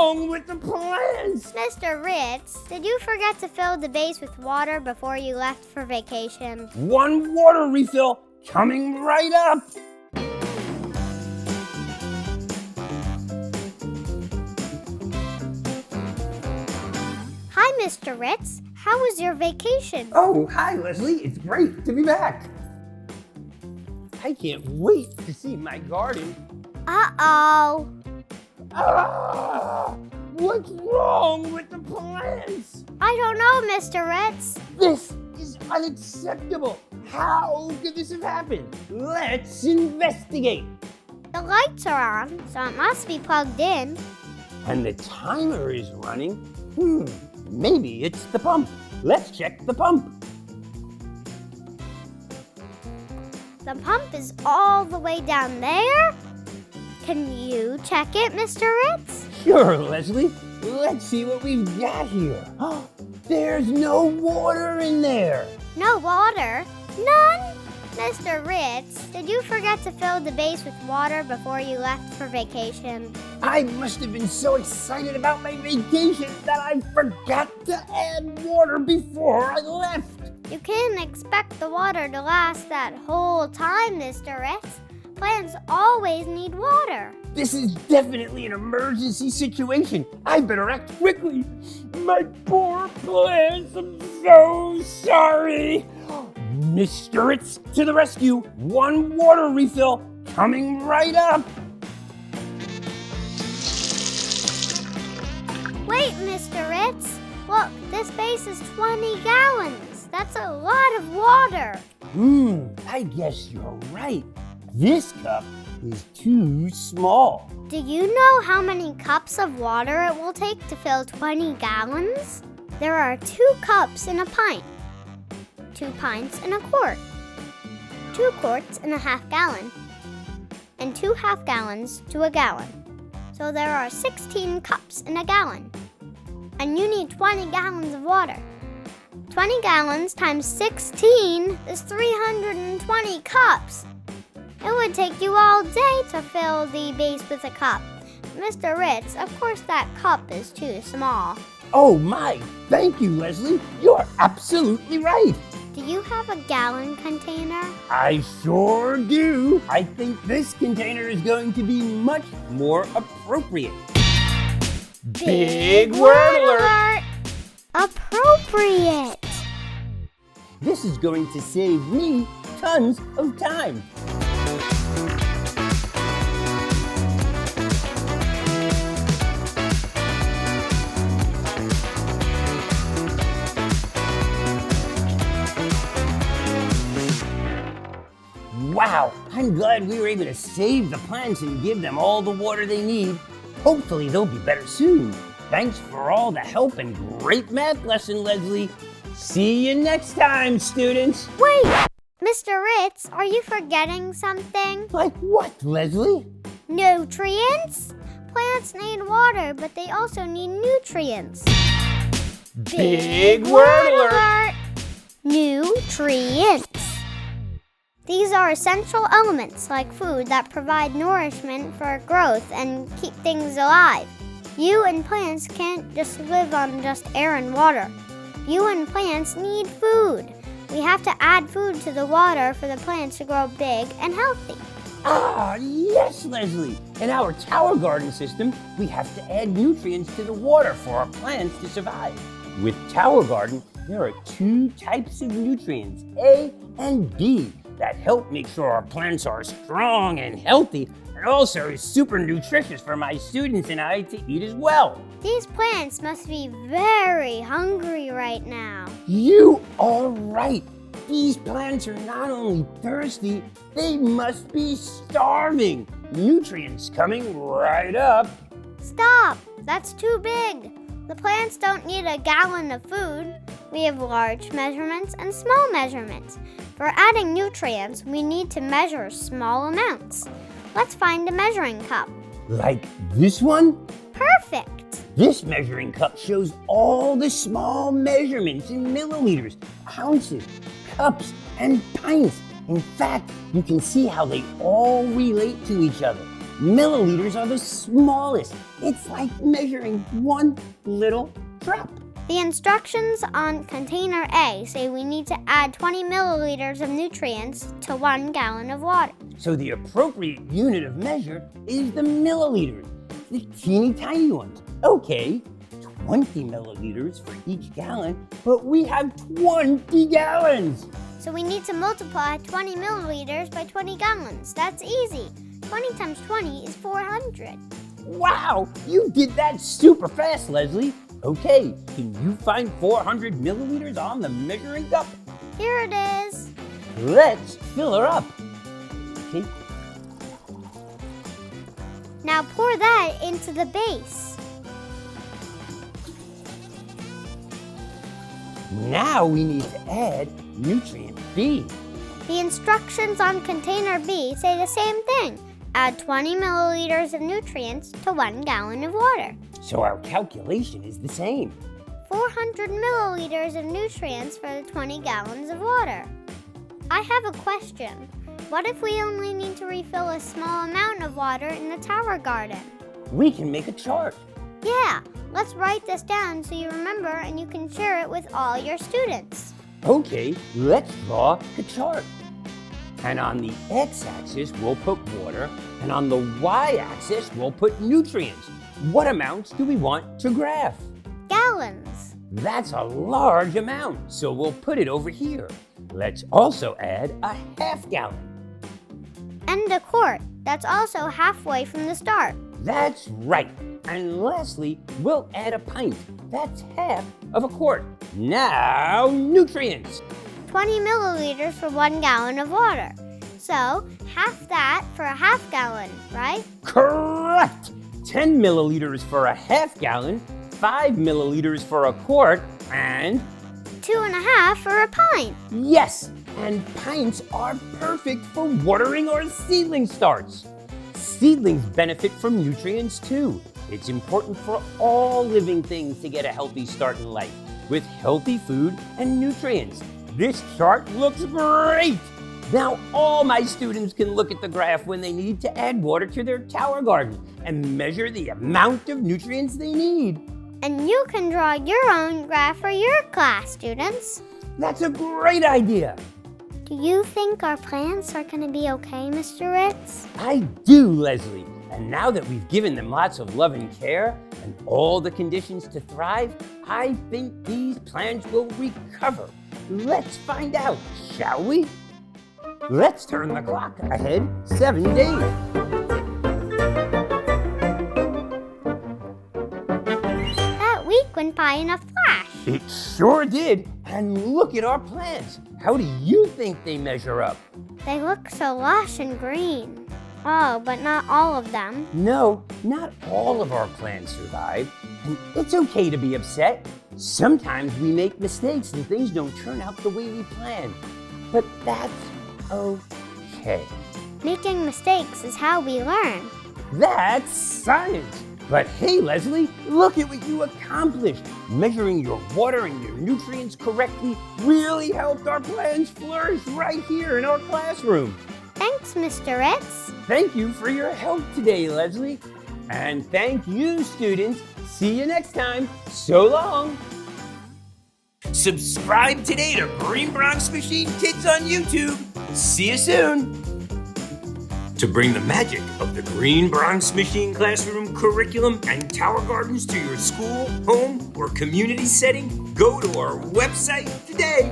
wrong with the plants? Mr. Ritz, did you forget to fill the base with water before you left for vacation? One water refill coming right up. Hi, Mr. Ritz. How was your vacation? Oh, hi, Leslie. It's great to be back. I can't wait to see my garden. Uh-oh. Ah! What's wrong with the plants? I don't know, Mr. Ritz. This is unacceptable. How could this have happened? Let's investigate. The lights are on, so it must be plugged in. And the timer is running. Maybe it's the pump. Let's check the pump. The pump is all the way down there. Can you check it, Mr. Ritz? Sure, Leslie. Let's see what we've got here. There's no water in there. No water? None? Mr. Ritz, did you forget to fill the base with water before you left for vacation? I must have been so excited about my vacation that I forgot to add water before I left. You can't expect the water to last that whole time, Mr. Ritz. Plants always need water. This is definitely an emergency situation. I better act quickly. My poor plants, I'm so sorry. Mr. Ritz to the rescue. One water refill coming right up. Wait, Mr. Ritz. Look, this base is 20 gallons. That's a lot of water. I guess you're right. This cup is too small. Do you know how many cups of water it will take to fill 20 gallons? There are 2 cups in a pint, 2 pints in a quart, 2 quarts in a half gallon, and 2 half gallons to a gallon. So there are 16 cups in a gallon. And you need 20 gallons of water. 20 gallons times 16 is 320 cups. It would take you all day to fill the base with a cup. Mr. Ritz, of course that cup is too small. Oh my, thank you, Leslie. You're absolutely right. Do you have a gallon container? I sure do. I think this container is going to be much more appropriate. Big word alert! Appropriate! This is going to save me tons of time. Wow, I'm glad we were able to save the plants and give them all the water they need. Hopefully they'll be better soon. Thanks for all the help and great math lesson, Leslie. See you next time, students. Wait! Mr. Ritz, are you forgetting something? Like what, Leslie? Nutrients? Plants need water, but they also need nutrients. Big word alert! Nutrients. These are essential elements like food that provide nourishment for growth and keep things alive. You and plants can't just live on just air and water. You and plants need food. We have to add food to the water for the plants to grow big and healthy. Ah, yes, Leslie. In our tower garden system, we have to add nutrients to the water for our plants to survive. With Tower Garden, there are 2 types of nutrients, A and B, that help make sure our plants are strong and healthy, and also is super nutritious for my students and I to eat as well. These plants must be very hungry right now. You are right. These plants are not only thirsty, they must be starving. Nutrients coming right up. Stop! That's too big. The plants don't need a gallon of food. We have large measurements and small measurements. For adding nutrients, we need to measure small amounts. Let's find a measuring cup. Like this one? Perfect! This measuring cup shows all the small measurements in milliliters, ounces, cups, and pints. In fact, you can see how they all relate to each other. Milliliters are the smallest. It's like measuring one little drop. The instructions on container A say we need to add 20 milliliters of nutrients to 1 gallon of water. So the appropriate unit of measure is the milliliters, the teeny tiny ones. Okay, 20 milliliters for each gallon, but we have 20 gallons. So we need to multiply 20 milliliters by 20 gallons. That's easy. 20 times 20 is 400. Wow, you did that super fast, Leslie. Okay, can you find 400 milliliters on the measuring cup? Here it is. Let's fill her up. Okay. Now pour that into the base. Now we need to add nutrient B. The instructions on container B say the same thing. Add 20 milliliters of nutrients to 1 gallon of water. So our calculation is the same. 400 milliliters of nutrients for the 20 gallons of water. I have a question. What if we only need to refill a small amount of water in the tower garden? We can make a chart. Yeah, let's write this down so you remember and you can share it with all your students. Okay, let's draw the chart. And on the x-axis, we'll put water, and on the y-axis, we'll put nutrients. What amounts do we want to graph? Gallons. That's a large amount, so we'll put it over here. Let's also add a half gallon. And a quart. That's also halfway from the start. That's right. And lastly, we'll add a pint. That's half of a quart. Now, nutrients. 20 milliliters for 1 gallon of water. So, half that for a half gallon, right? Correct! 10 milliliters for a half gallon, 5 milliliters for a quart, and 2.5 for a pint. yes, and pints are perfect for watering our seedling starts. Seedlings benefit from nutrients too. It's important for all living things to get a healthy start in life with healthy food and nutrients. This chart looks great! Now all my students can look at the graph when they need to add water to their tower garden and measure the amount of nutrients they need. And you can draw your own graph for your class, students. That's a great idea. Do you think our plants are going to be okay, Mr. Ritz? I do, Leslie. And now that we've given them lots of love and care and all the conditions to thrive, I think these plants will recover. Let's find out, shall we? Let's turn the clock ahead 7 days. That week went by in a flash. It sure did. And look at our plants. How do you think they measure up? They look so lush and green. Oh, but not all of them. No, not all of our plans survive, and it's okay to be upset. Sometimes we make mistakes and things don't turn out the way we planned, but that's okay. Making mistakes is how we learn. That's science. But hey, Leslie, look at what you accomplished. Measuring your water and your nutrients correctly really helped our plants flourish right here in our classroom. Thanks, Mr. Ritz. Thank you for your help today, Leslie. And thank you, students. See you next time. So long. Subscribe today to Green Bronx Machine Kids on YouTube. See you soon. To bring the magic of the Green Bronx Machine classroom curriculum and tower gardens to your school, home, or community setting, go to our website today.